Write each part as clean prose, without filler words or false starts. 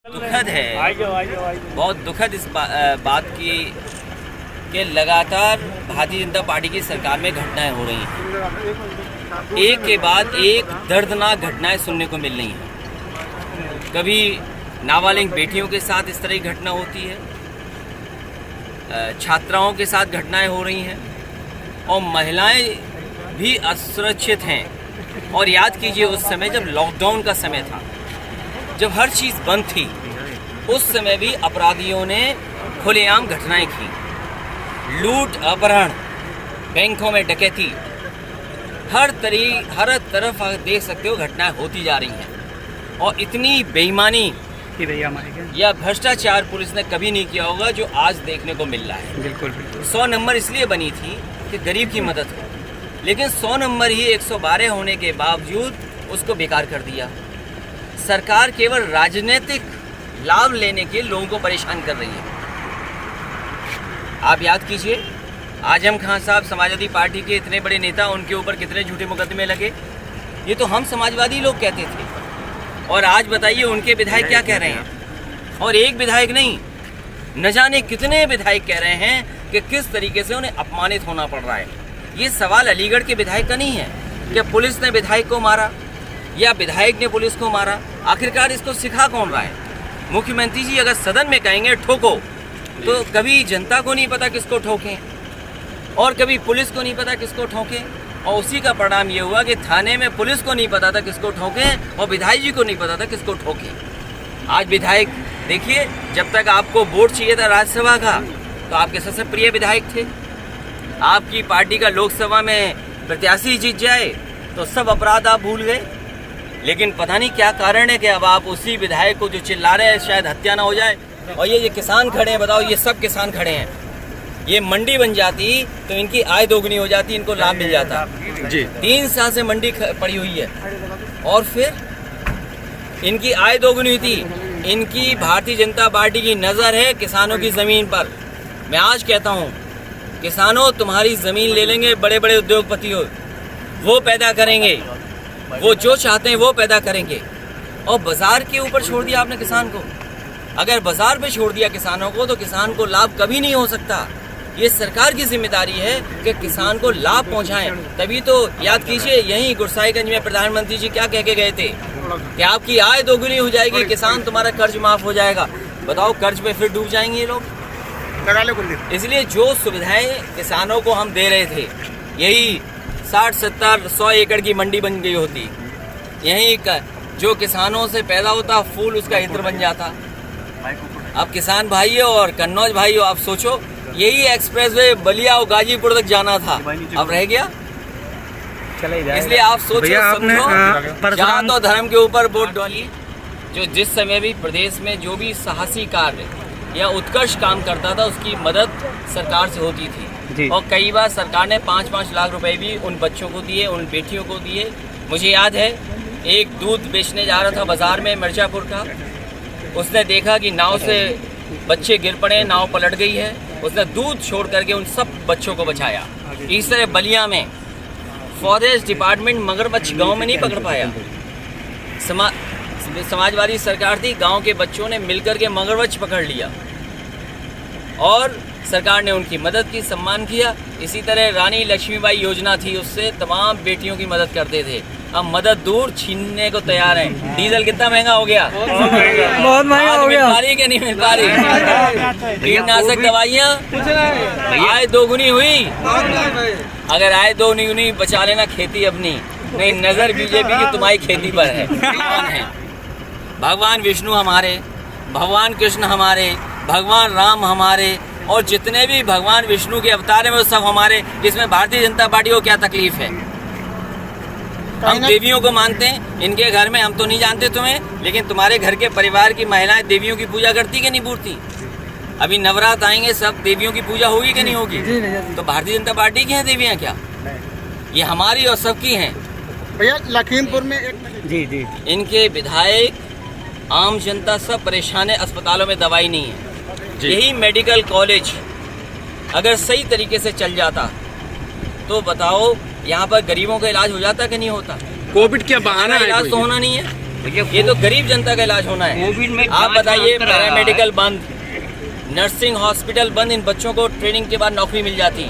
दुखद है, बहुत दुखद इस बात की कि लगातार भारतीय जनता पार्टी की सरकार में घटनाएं हो रही हैं। एक के बाद एक दर्दनाक घटनाएं सुनने को मिल रही हैं। कभी नाबालिग बेटियों के साथ इस तरह की घटना होती है, छात्राओं के साथ घटनाएं हो रही हैं और महिलाएं भी असुरक्षित हैं। और याद कीजिए उस समय जब लॉकडाउन का समय था, जब हर चीज़ बंद थी, उस समय भी अपराधियों ने खुलेआम घटनाएं की। लूट, अपहरण, बैंकों में डकैती, हर तरफ आप देख सकते हो घटनाएं होती जा रही हैं। और इतनी बेईमानी या भ्रष्टाचार पुलिस ने कभी नहीं किया होगा जो आज देखने को मिल रहा है। बिल्कुल 100 नंबर इसलिए बनी थी कि गरीब की मदद हो, लेकिन 100 नंबर ही 112 होने के बावजूद उसको बेकार कर दिया। सरकार केवल राजनीतिक लाभ लेने के लोगों को परेशान कर रही है। आप याद कीजिए, आजम खान साहब समाजवादी पार्टी के इतने बड़े नेता, उनके ऊपर कितने झूठे मुकदमे लगे। ये तो हम समाजवादी लोग कहते थे, और आज बताइए उनके विधायक क्या कह रहे हैं। और एक विधायक नहीं, न जाने कितने विधायक कह रहे हैं कि किस तरीके से उन्हें अपमानित होना पड़ रहा है। ये सवाल अलीगढ़ के विधायक का नहीं है कि पुलिस ने विधायक को मारा या विधायक ने पुलिस को मारा। आखिरकार इसको सिखा कौन रहा है? मुख्यमंत्री जी अगर सदन में कहेंगे ठोको, तो कभी जनता को नहीं पता किसको ठोकें और कभी पुलिस को नहीं पता किसको ठोकें। और उसी का परिणाम ये हुआ कि थाने में पुलिस को नहीं पता था किसको ठोकें और विधायक जी को नहीं पता था किसको ठोकें। आज विधायक देखिए, जब तक आपको वोट चाहिए था राज्यसभा का, तो आपके सबसे प्रिय विधायक थे। आपकी पार्टी का लोकसभा में प्रत्याशी जीत जाए तो सब अपराध आप भूल गए। लेकिन पता नहीं क्या कारण है कि अब आप उसी विधायक को जो चिल्ला रहे हैं शायद हत्या ना हो जाए। और ये किसान खड़े हैं, बताओ, ये सब किसान खड़े हैं। ये मंडी बन जाती तो इनकी आय दोगुनी हो जाती, इनको लाभ मिल जाता जी। 3 साल से मंडी पड़ी हुई है और फिर इनकी आय दोगुनी हुई थी। इनकी भारतीय जनता पार्टी की नज़र है किसानों की ज़मीन पर। मैं आज कहता हूँ, किसानों, तुम्हारी ज़मीन ले लेंगे बड़े बड़े उद्योगपति हो, वो पैदा करेंगे, वो जो चाहते हैं वो पैदा करेंगे। और बाज़ार के ऊपर छोड़ दिया आपने किसान को। अगर बाज़ार पे छोड़ दिया किसानों को तो किसान को लाभ कभी नहीं हो सकता। ये सरकार की जिम्मेदारी है कि किसान को लाभ पहुंचाएं। तभी तो याद कीजिए, यहीं गुरसाईगंज में प्रधानमंत्री जी क्या कह के गए थे कि आपकी आय दोगुनी हो जाएगी, किसान तुम्हारा कर्ज माफ हो जाएगा। बताओ, कर्ज पे फिर डूब जाएंगे ये लोग। इसलिए जो सुविधाएं किसानों को हम दे रहे थे, यही 60, 70, 100 एकड़ की मंडी बन गई होती, यही जो किसानों से पैदा होता फूल उसका इत्र बन जाता। अब किसान भाइयों और कन्नौज भाइयों, आप सोचो, यही एक्सप्रेसवे बलिया और गाजीपुर तक जाना था, अब रह गया। इसलिए आप सोचो, समझो, जात और धर्म के ऊपर वोट डालिए। जो जिस समय भी प्रदेश में जो भी साहसी कार्य या उत्कृष्ट काम करता था, उसकी मदद सरकार से होती थी। और कई बार सरकार ने 5-5 लाख रुपए भी उन बच्चों को दिए, उन बेटियों को दिए। मुझे याद है, एक दूध बेचने जा रहा था बाजार में मिर्जापुर का, उसने देखा कि नाव से बच्चे गिर पड़े, नाव पलट गई है, उसने दूध छोड़ करके उन सब बच्चों को बचाया। इस तरह बलिया में फॉरेस्ट डिपार्टमेंट मगरमच्छ गांव में नहीं पकड़ पाया। समाजवादी सरकार थी, गांव के बच्चों ने मिलकर के मगरमच्छ पकड़ लिया और सरकार ने उनकी मदद की, सम्मान किया। इसी तरह रानी लक्ष्मीबाई योजना थी, उससे तमाम बेटियों की मदद करते थे। अब मदद दूर, छीनने को तैयार हैं। डीजल कितना महंगा हो गया, बहुत महंगा हो गया। मिल पा रही कि नहीं मिल पा रही? कीटनाशक दवाइयाँ, आय दोगुनी हुई। अगर आय दोगुनी बचा लेना खेती अपनी, नहीं नजर बीजेपी की तुम्हारी खेती पर है। कौन है? भगवान विष्णु हमारे, भगवान कृष्ण हमारे, भगवान राम हमारे, और जितने भी भगवान विष्णु के अवतार हैं वो सब हमारे। इसमें भारतीय जनता पार्टी को क्या तकलीफ है? हम देवियों को मानते हैं, इनके घर में, हम तो नहीं जानते तुम्हें, लेकिन तुम्हारे घर के परिवार की महिलाएं देवियों की पूजा करती कि नहीं पूर्ति? अभी नवरात्र आएंगे, सब देवियों की पूजा होगी कि नहीं होगी? तो भारतीय जनता पार्टी की हैं देवियां क्या? ये हमारी और सबकी हैं। भैया लखीमपुर में जी इनके विधायक, आम जनता सब परेशान है, अस्पतालों में दवाई नहीं है। यही मेडिकल कॉलेज अगर सही तरीके से चल जाता तो बताओ, यहाँ पर गरीबों का इलाज हो जाता कि नहीं होता? कोविड क्या बहाना है? इलाज तो होना नहीं है। ये तो गरीब जनता का इलाज होना है। कोविड में आप जांच बताइए, मात्र आ रहा है। पैरामेडिकल बंद, नर्सिंग हॉस्पिटल बंद, इन बच्चों को ट्रेनिंग के बाद नौकरी मिल जाती।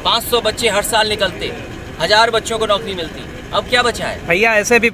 500 बच्चे हर साल निकलते, 1000 बच्चों को नौकरी मिलती। अब क्या बचा है? भैया ऐसे भी